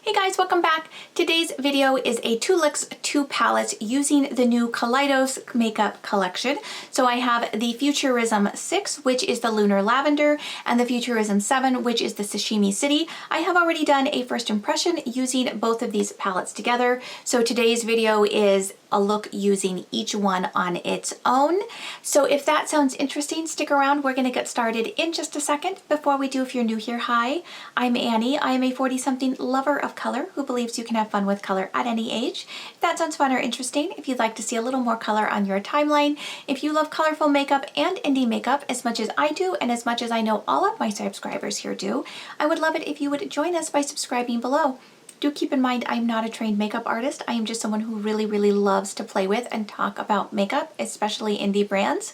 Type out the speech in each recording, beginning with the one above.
Hey guys, welcome back. Today's video is a 2 looks, 2 palettes using the new Kaleidos makeup collection. So I have the Futurism 6, which is the Lunar Lavender, and the Futurism 7, which is the Sashimi City. I have already done a first impression using both of these palettes together. So today's video is a look using each one on its own. So if that sounds interesting, stick around. We're gonna get started in just a second. Before we do, if you're new here, hi, I'm Annie. I am a 40-something lover of color who believes you can have fun with color at any age. If that sounds fun or interesting, if you'd like to see a little more color on your timeline, if you love colorful makeup and indie makeup as much as I do and as much as I know all of my subscribers here do, I would love it if you would join us by subscribing below. Do keep in mind I'm not a trained makeup artist. I am just someone who really loves to play with and talk about makeup, especially indie brands,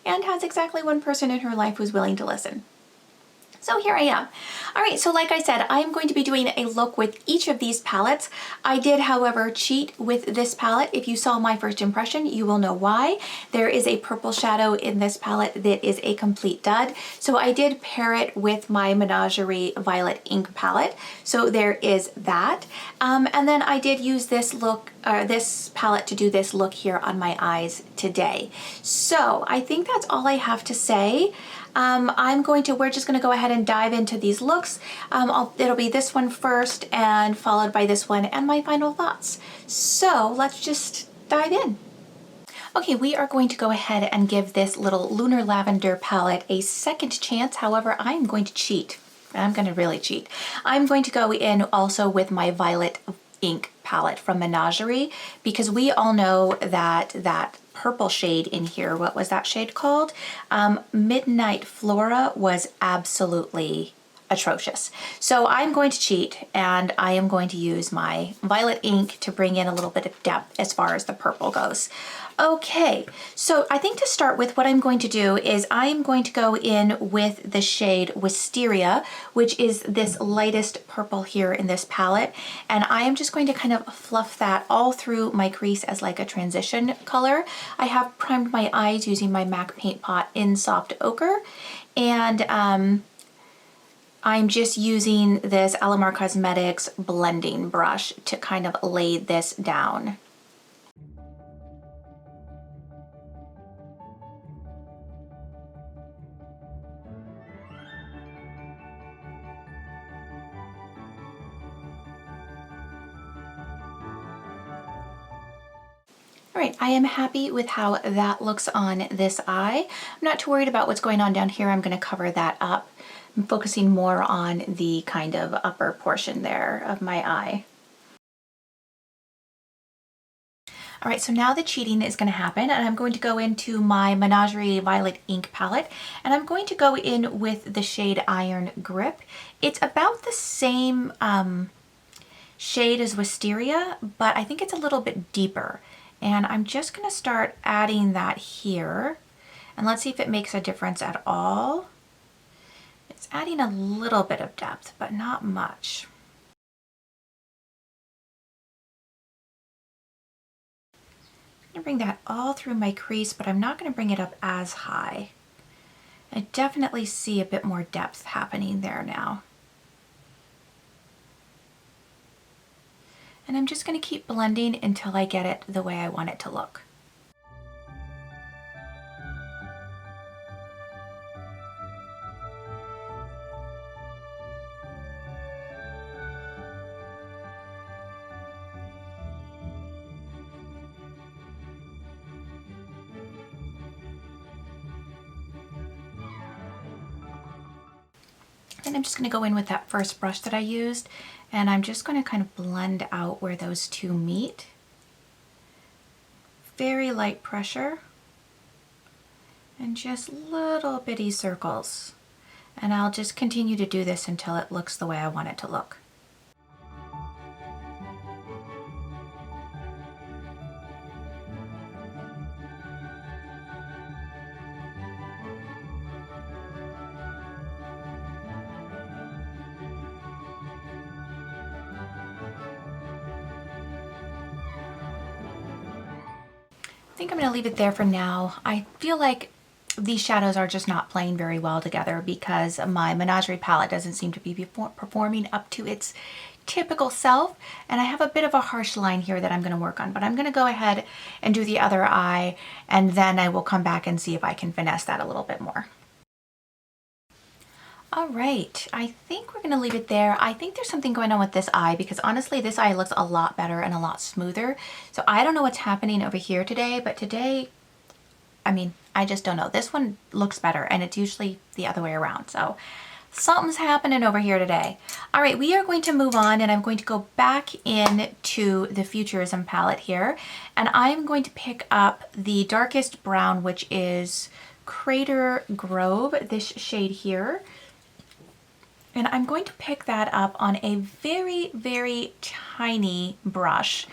and has exactly one person in her life who's willing to listen. So here I am. All right, so like I said, I'm going to be doing a look with each of these palettes. I did, however, cheat with this palette. If you saw my first impression, you will know why. There is a purple shadow in this palette that is a complete dud. So I did pair it with my Menagerie Violet Ink palette. So there is that. And then I did use this palette to do this look here on my eyes today. So I think that's all I have to say. We're just gonna go ahead and dive into these looks. It'll be this one first and followed by this one and my final thoughts. So let's just dive in. Okay, we are going to go ahead and give this little Lunar Lavender palette a second chance. However, I'm going to cheat. I'm gonna really cheat. I'm going to go in also with my Violet Ink palette from Menagerie, because we all know that purple shade in here, what was that shade called? Midnight Flora, was absolutely atrocious. So I'm going to cheat and I am going to use my Violet Ink to bring in a little bit of depth as far as the purple goes. Okay, so I think to start with, what I'm going to do is I'm going to go in with the shade Wisteria, which is this lightest purple here in this palette. And I am just going to kind of fluff that all through my crease as like a transition color. I have primed my eyes using my MAC Paint Pot in Soft Ochre. And I'm just using this Alamar Cosmetics blending brush to kind of lay this down. All right, I am happy with how that looks on this eye. I'm not too worried about what's going on down here. I'm going to cover that up. I'm focusing more on the kind of upper portion there of my eye. All right, so now the cheating is going to happen, and I'm going to go into my Menagerie Violet Ink palette, and I'm going to go in with the shade Iron Grip. It's about the same shade as Wisteria, but I think it's a little bit deeper. And I'm just going to start adding that here, and let's see if it makes a difference at all. It's adding a little bit of depth, but not much. I'm going to bring that all through my crease, but I'm not going to bring it up as high. I definitely see a bit more depth happening there now. And I'm just going to keep blending until I get it the way I want it to look. And I'm just going to go in with that first brush that I used, and I'm just going to kind of blend out where those two meet. Very light pressure and just little bitty circles. And I'll just continue to do this until it looks the way I want it to look. I think I'm going to leave it there for now. I feel like these shadows are just not playing very well together because my Menagerie palette doesn't seem to be performing up to its typical self. And I have a bit of a harsh line here that I'm going to work on, but I'm going to go ahead and do the other eye, and then I will come back and see if I can finesse that a little bit more. All right, I think we're gonna leave it there. I think there's something going on with this eye because honestly, this eye looks a lot better and a lot smoother. So I don't know what's happening over here today, but today, I mean, I just don't know. This one looks better and it's usually the other way around. So something's happening over here today. All right, we are going to move on and I'm going to go back into the Futurism palette here. And I'm going to pick up the darkest brown, which is Crater Grove, this shade here. And I'm going to pick that up on a very, very tiny brush.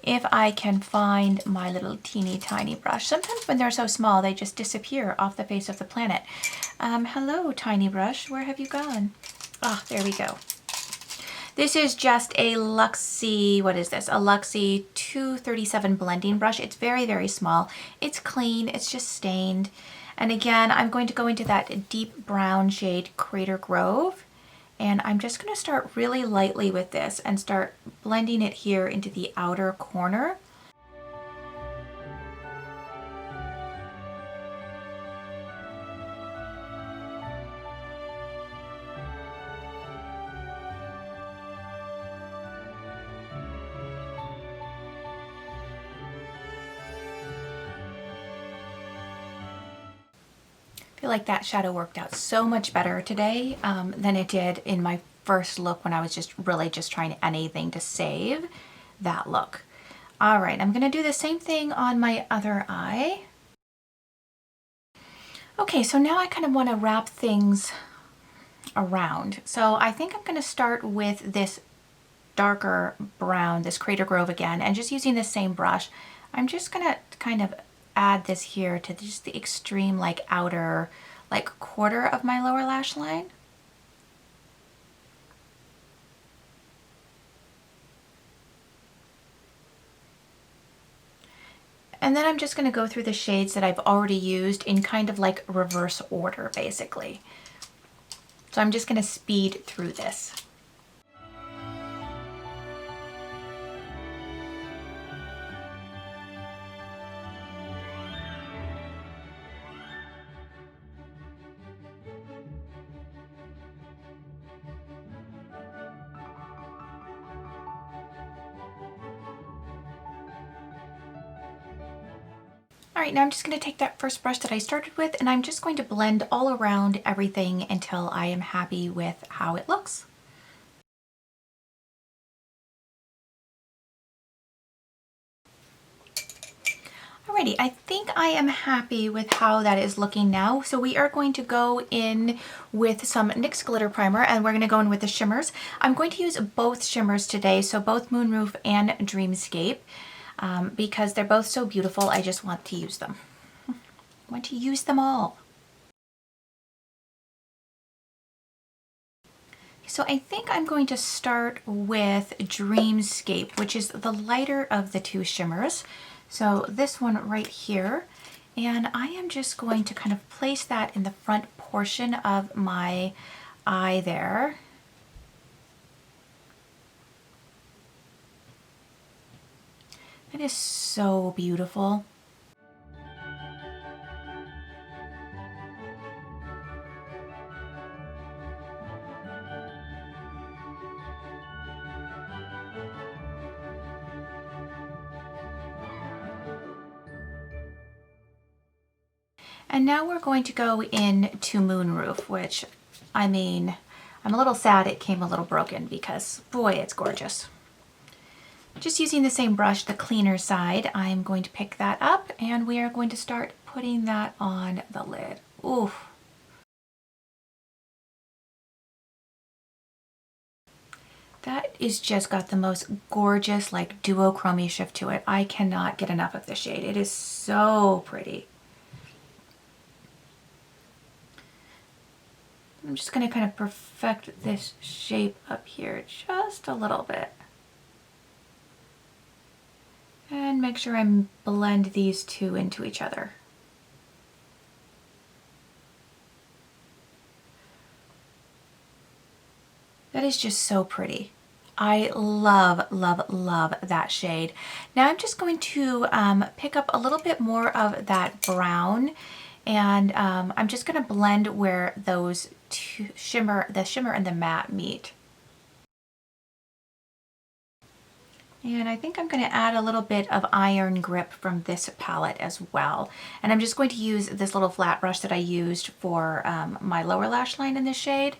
If I can find my little teeny tiny brush. Sometimes when they're so small, they just disappear off the face of the planet. Hello, tiny brush, where have you gone? Oh, there we go. This is just a Luxie, what is this? A Luxie 237 blending brush. It's very, very small. It's clean, it's just stained. And again, I'm going to go into that deep brown shade, Crater Grove. And I'm just going to start really lightly with this and start blending it here into the outer corner. I feel like that shadow worked out so much better today than it did in my first look when I was just really just trying anything to save that look. All right, I'm gonna do the same thing on my other eye. Okay, so now I kind of want to wrap things around. So I think I'm gonna start with this darker brown, this Crater Grove again, and just using the same brush, I'm just gonna kind of add this here to just the extreme like outer like quarter of my lower lash line. And then I'm just going to go through the shades that I've already used in kind of like reverse order basically. So I'm just going to speed through this. All right, now I'm just going to take that first brush that I started with and I'm just going to blend all around everything until I am happy with how it looks. Alrighty, I think I am happy with how that is looking now. So we are going to go in with some NYX Glitter Primer and we're going to go in with the shimmers. I'm going to use both shimmers today, so both Moonroof and Dreamscape. Because they're both so beautiful, I just want to use them. I want to use them all. So I think I'm going to start with Dreamscape, which is the lighter of the two shimmers. So this one right here. And I am just going to kind of place that in the front portion of my eye there. It is so beautiful. And now we're going to go into Moonroof, which, I mean, I'm a little sad it came a little broken because, boy, it's gorgeous. Just using the same brush, the cleaner side, I'm going to pick that up and we are going to start putting that on the lid. Oof. That is just got the most gorgeous like duochrome shift to it. I cannot get enough of this shade. It is so pretty. I'm just going to kind of perfect this shape up here just a little bit. And make sure I blend these two into each other. is just so pretty. I love, love, love that shade. Now I'm just going to pick up a little bit more of that brown, and I'm just going to blend where those two the shimmer and the matte meet. And I think I'm going to add a little bit of Iron Grip from this palette as well. And I'm just going to use this little flat brush that I used for my lower lash line in this shade.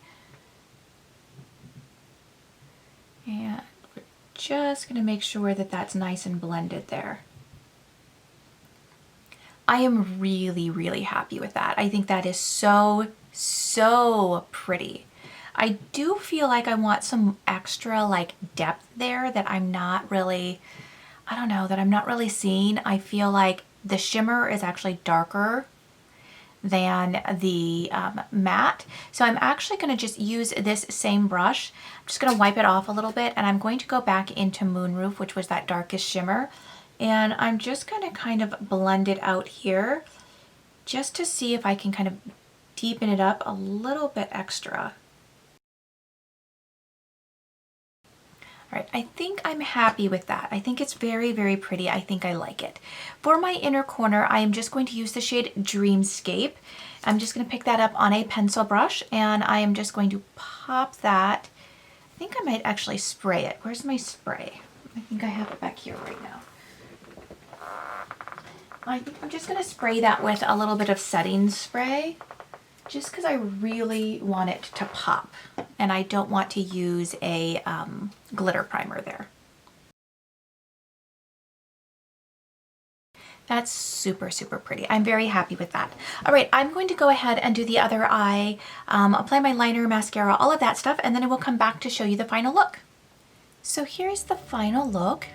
And we're just going to make sure that that's nice and blended there. I am really, really happy with that. I think that is so, so pretty. I do feel like I want some extra like depth there that I'm not really, I don't know, that I'm not really seeing. I feel like the shimmer is actually darker than the matte. So I'm actually going to just use this same brush. I'm just going to wipe it off a little bit, and I'm going to go back into Moonroof, which was that darkest shimmer. And I'm just going to kind of blend it out here just to see if I can kind of deepen it up a little bit extra. All right, I think I'm happy with that. I think it's very, very pretty. I think I like it. For my inner corner, I am just going to use the shade Dreamscape. I'm just going to pick that up on a pencil brush, and I am just going to pop that. I think I might actually spray it. Where's my spray? I think I have it back here right now. I think I'm just going to spray that with a little bit of setting spray, just because I really want it to pop, and I don't want to use a glitter primer there. That's super, super pretty. I'm very happy with that. All right, I'm going to go ahead and do the other eye, apply my liner, mascara, all of that stuff, and then I will come back to show you the final look. So here's the final look.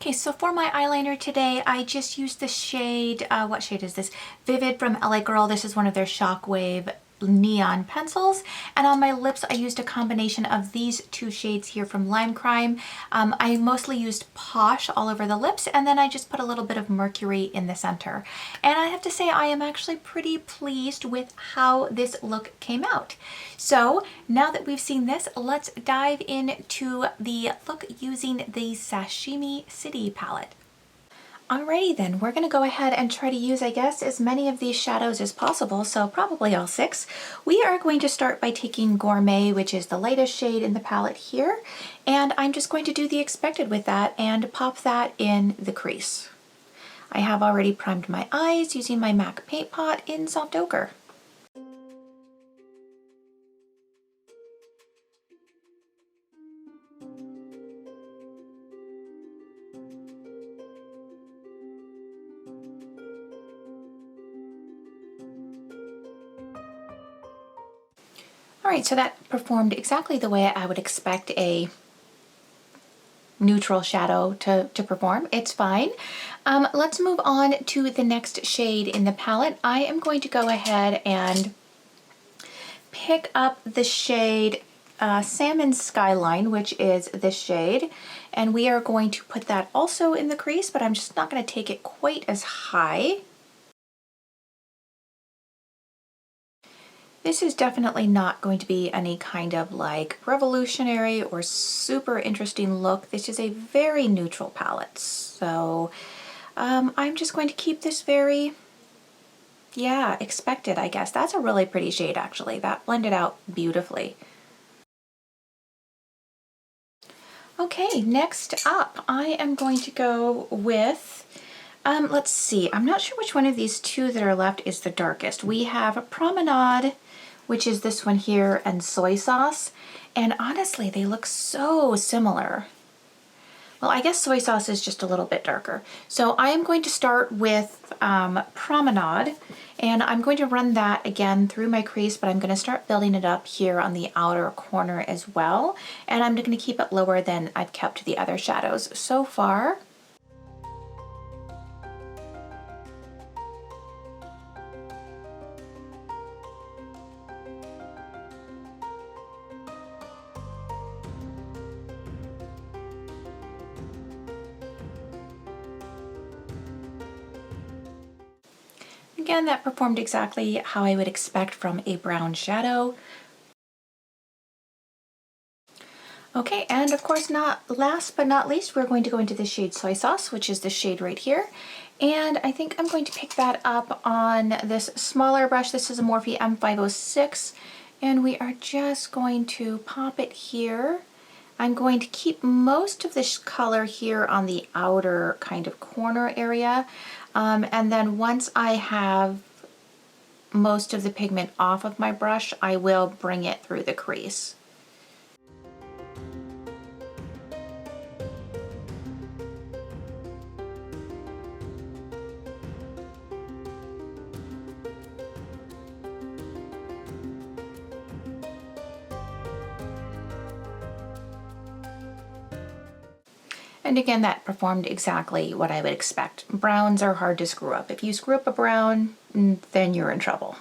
Okay, so for my eyeliner today, I just used the shade, what shade is this? Vivid from LA Girl. This is one of their Shockwave neon pencils, and on my lips I used a combination of these two shades here from Lime Crime. I mostly used Posh all over the lips, and then I just put a little bit of Mercury in the center. And I have to say I am actually pretty pleased with how this look came out. So now that we've seen this, let's dive into the look using the Sashimi City palette. Alrighty then, we're going to go ahead and try to use, I guess, as many of these shadows as possible, so probably all 6. We are going to start by taking Gourmet, which is the lightest shade in the palette here, and I'm just going to do the expected with that and pop that in the crease. I have already primed my eyes using my MAC Paint Pot in Soft Ochre. Alright, so that performed exactly the way I would expect a neutral shadow to perform. It's fine. Let's move on to the next shade in the palette. I am going to go ahead and pick up the shade Salmon Skyline, which is this shade, and we are going to put that also in the crease, but I'm just not going to take it quite as high. This is definitely not going to be any kind of like revolutionary or super interesting look. This is a very neutral palette. So I'm just going to keep this very, yeah, expected, I guess. That's a really pretty shade, actually. That blended out beautifully. Okay, next up, I am going to go with, let's see, I'm not sure which one of these two that are left is the darkest. We have Promenade, which is this one here, and Soy Sauce. And honestly, they look so similar. Well, I guess Soy Sauce is just a little bit darker. So I am going to start with Promenade, and I'm going to run that again through my crease, but I'm going to start building it up here on the outer corner as well. And I'm going to keep it lower than I've kept the other shadows so far. Again, that performed exactly how I would expect from a brown shadow. Okay, and of course, last but not least, we're going to go into the shade Soy Sauce, which is the shade right here. And I think I'm going to pick that up on this smaller brush. This is a Morphe M506, and we are just going to pop it here. I'm going to keep most of this color here on the outer kind of corner area. And then once I have most of the pigment off of my brush, I will bring it through the crease. And again, that performed exactly what I would expect. Browns are hard to screw up. If you screw up a brown, then you're in trouble.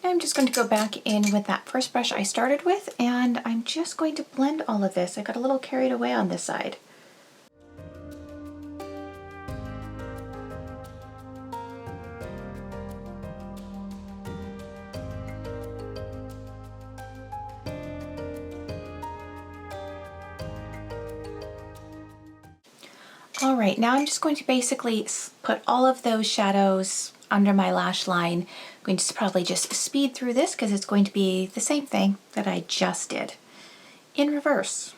Now I'm just going to go back in with that first brush I started with, and I'm just going to blend all of this. I got a little carried away on this side. All right, now I'm just going to basically put all of those shadows under my lash line. I'm going to probably just speed through this because it's going to be the same thing that I just did in reverse.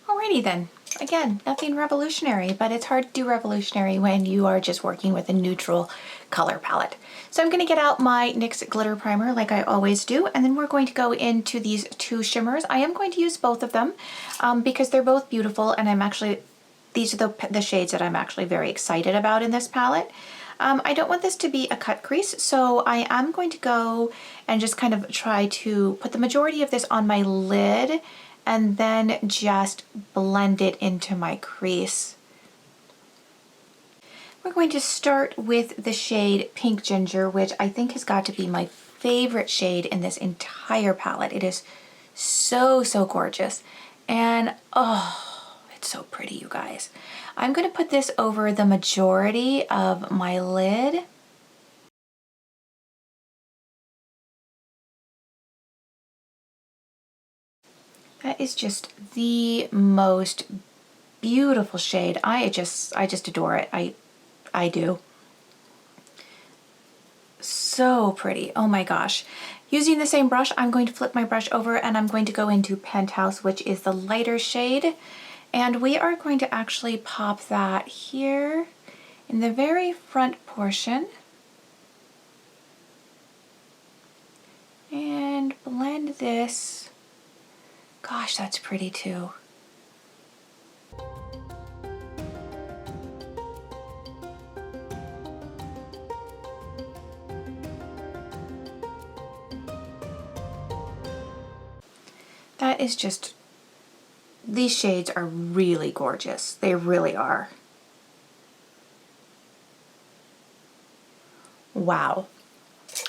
Alrighty then. Again, nothing revolutionary, but it's hard to do revolutionary when you are just working with a neutral color palette. So I'm going to get out my NYX Glitter Primer like I always do, and then we're going to go into these two shimmers. I am going to use both of them because they're both beautiful, and these are the shades that I'm actually very excited about in this palette. I don't want this to be a cut crease, so I am going to go and just kind of try to put the majority of this on my lid and then just blend it into my crease. We're going to start with the shade Pink Ginger, which I think has got to be my favorite shade in this entire palette. It is so, so gorgeous. And oh, it's so pretty, you guys. I'm going to put this over the majority of my lid. That is just the most beautiful shade. I just adore it. I do. So pretty. Oh my gosh. Using the same brush, I'm going to flip my brush over and I'm going to go into Penthouse, which is the lighter shade. And we are going to actually pop that here in the very front portion. And blend this. Gosh, that's pretty too. That is just, these shades are really gorgeous. They really are. Wow.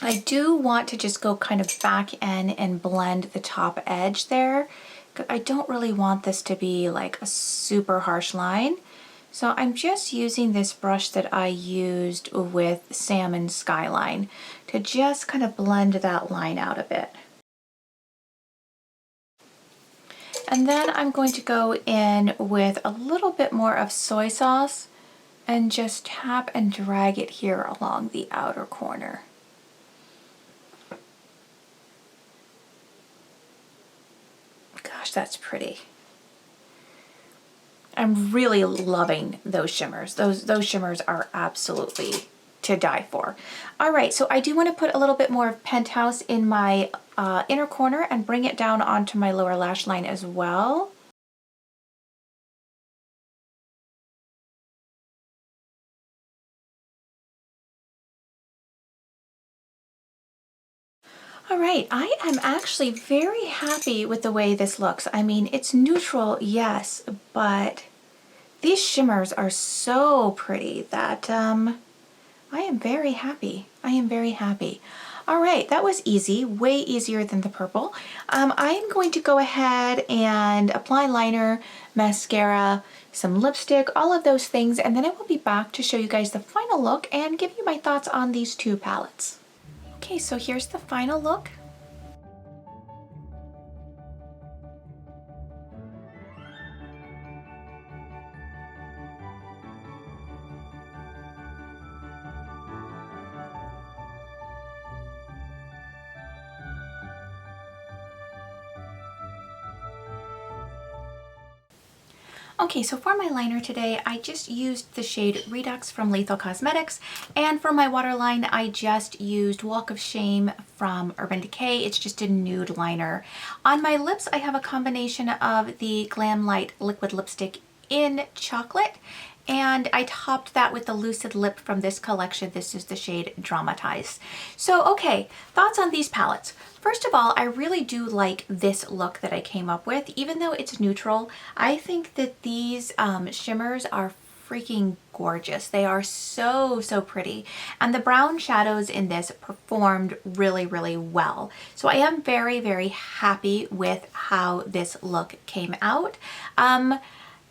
I do want to just go kind of back in and blend the top edge there. I don't really want this to be like a super harsh line. So I'm just using this brush that I used with Salmon Skyline to just kind of blend that line out a bit. And then I'm going to go in with a little bit more of soy sauce and just tap and drag it here along the outer corner. Gosh, that's pretty. I'm really loving those shimmers. Those shimmers are absolutely to die for. All right, so I do want to put a little bit more of Penthouse in my inner corner and bring it down onto my lower lash line as well. All right, I am actually very happy with the way this looks. I mean, it's neutral, yes, but These shimmers are so pretty that I am very happy. I am very happy. All right, that was easy, way easier than the purple. I am going to go ahead and apply liner, mascara, some lipstick, all of those things, and then I will be back to show you guys the final look and give you my thoughts on these two palettes. Okay, so here's the final look. Okay, so for my liner today, I just used the shade Redux from Lethal Cosmetics, and for my waterline, I just used Walk of Shame from Urban Decay. It's just a nude liner. On my lips, I have a combination of the Glam Light liquid lipstick in chocolate, and I topped that with the Lucid Lip from this collection. This is the shade Dramatize. So, okay, thoughts on these palettes. First of all, I really do like this look that I came up with. Even though it's neutral, I think that these shimmers are freaking gorgeous. They are so, so pretty. And the brown shadows in this performed really, really well. So I am very, very happy with how this look came out.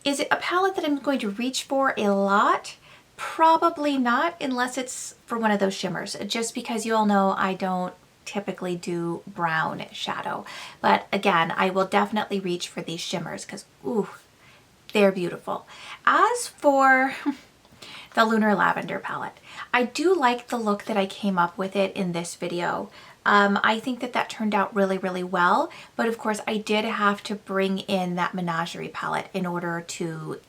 Is it a palette that I'm going to reach for a lot? Probably not, unless it's for one of those shimmers, just because you all know I don't typically do brown shadow. But again, I will definitely reach for these shimmers because, ooh, they're beautiful. As for the Lunar Lavender palette, I do like the look that I came up with it in this video. I think that that turned out really, really well. But of course, I did have to bring in that Menagerie palette in order to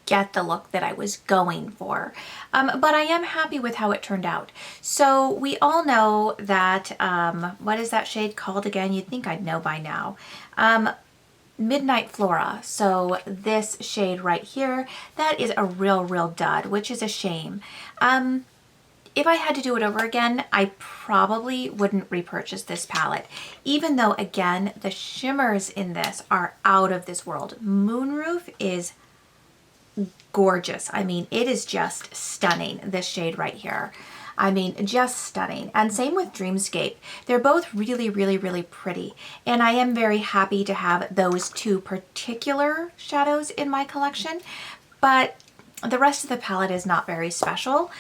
get the look that I was going for. But I am happy with how it turned out. So we all know that, what is that shade called again? You'd think I'd know by now. Midnight Flora. So this shade right here, that is a real, real dud, which is a shame. If I had to do it over again, I probably wouldn't repurchase this palette, even though, again, the shimmers in this are out of this world. Moonroof is gorgeous. I mean, it is just stunning, this shade right here. I mean, just stunning. And same with Dreamscape. They're both really, really, really pretty. And I am very happy to have those two particular shadows in my collection, but the rest of the palette is not very special.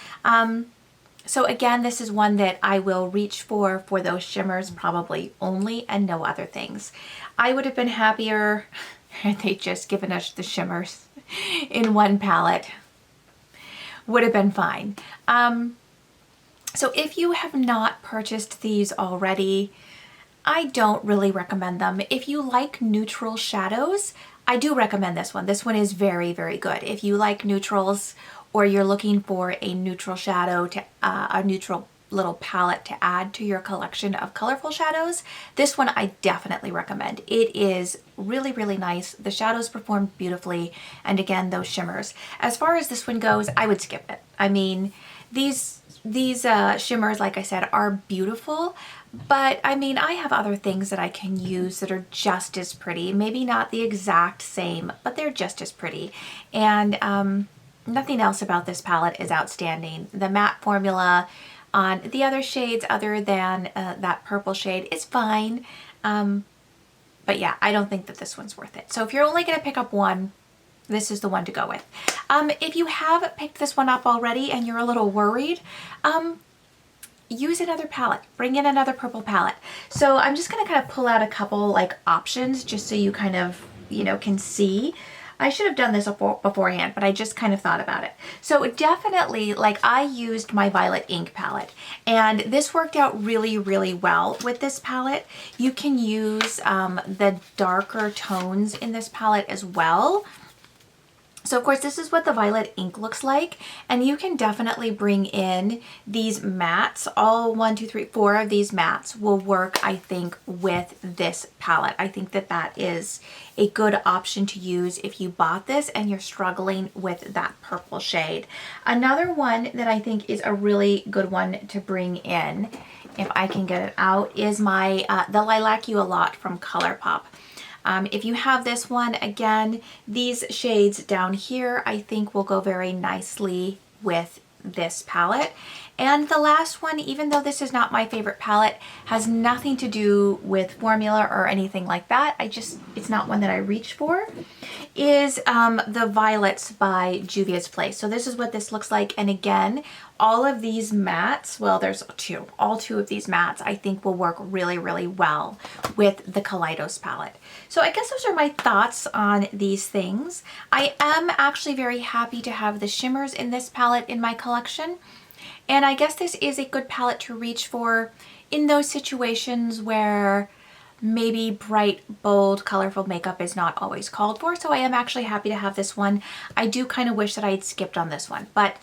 So again, this is one that I will reach for those shimmers probably only and no other things. I would have been happier had they just given us the shimmers in one palette. Would have been fine. So if you have not purchased these already, I don't really recommend them. If you like neutral shadows, I do recommend this one. This one is very, very good. If you like neutrals, or you're looking for a neutral shadow, to a neutral little palette to add to your collection of colorful shadows, this one I definitely recommend. It is really, really nice. The shadows perform beautifully, and again, those shimmers. As far as this one goes, I would skip it. I mean, these shimmers, like I said, are beautiful, but I mean, I have other things that I can use that are just as pretty. Maybe not the exact same, but they're just as pretty. And nothing else about this palette is outstanding. The matte formula on the other shades, other than that purple shade, is fine. But yeah, I don't think that this one's worth it. So if you're only going to pick up one, this is the one to go with. If you have picked this one up already and you're a little worried, use another palette. Bring in another purple palette. So I'm just going to kind of pull out a couple like options just so you kind of, you know, can see. I should have done this beforehand, but I just kind of thought about it. So definitely, like, I used my Violet Ink palette, and this worked out really, really well with this palette. You can use the darker tones in this palette as well. So of course, this is what the Violet Ink looks like, and you can definitely bring in these mattes. All 1, 2, 3, 4 of these mattes will work, I think, with this palette. I think that that is a good option to use if you bought this and you're struggling with that purple shade. Another one that I think is a really good one to bring in, if I can get it out, is my the Lilac You A Lot from ColourPop. If you have this one, again, these shades down here I think will go very nicely with this palette. And the last one, even though this is not my favorite palette, has nothing to do with formula or anything like that. It's not one that I reach for, is the Violets by Juvia's Place. So this is what this looks like. And again, all of these mattes, well, there's all two of these mattes I think will work really, really well with the Kaleidos palette. So I guess those are my thoughts on these things. I am actually very happy to have the shimmers in this palette in my collection. And I guess this is a good palette to reach for in those situations where maybe bright, bold, colorful makeup is not always called for. So I am actually happy to have this one. I do kind of wish that I had skipped on this one, but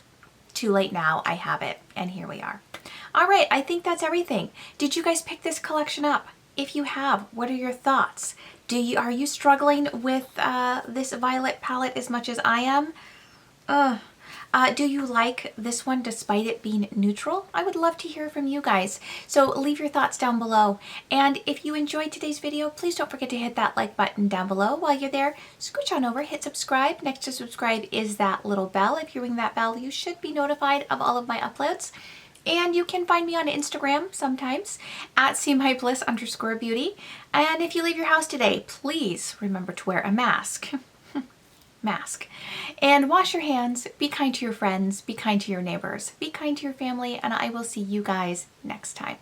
too late now, I have it, and here we are. All right, I think that's everything. Did you guys pick this collection up? If you have, what are your thoughts? Are you struggling with this Violet palette as much as I am? Do you like this one despite it being neutral? I would love to hear from you guys. So leave your thoughts down below. And if you enjoyed today's video, please don't forget to hit that like button down below. While you're there, scooch on over, hit subscribe. Next to subscribe is that little bell. If you ring that bell, you should be notified of all of my uploads. And you can find me on Instagram sometimes at @SeeMyBliss_beauty. And if you leave your house today, please remember to wear a mask. And wash your hands, be kind to your friends, be kind to your neighbors, be kind to your family, and I will see you guys next time.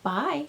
Bye.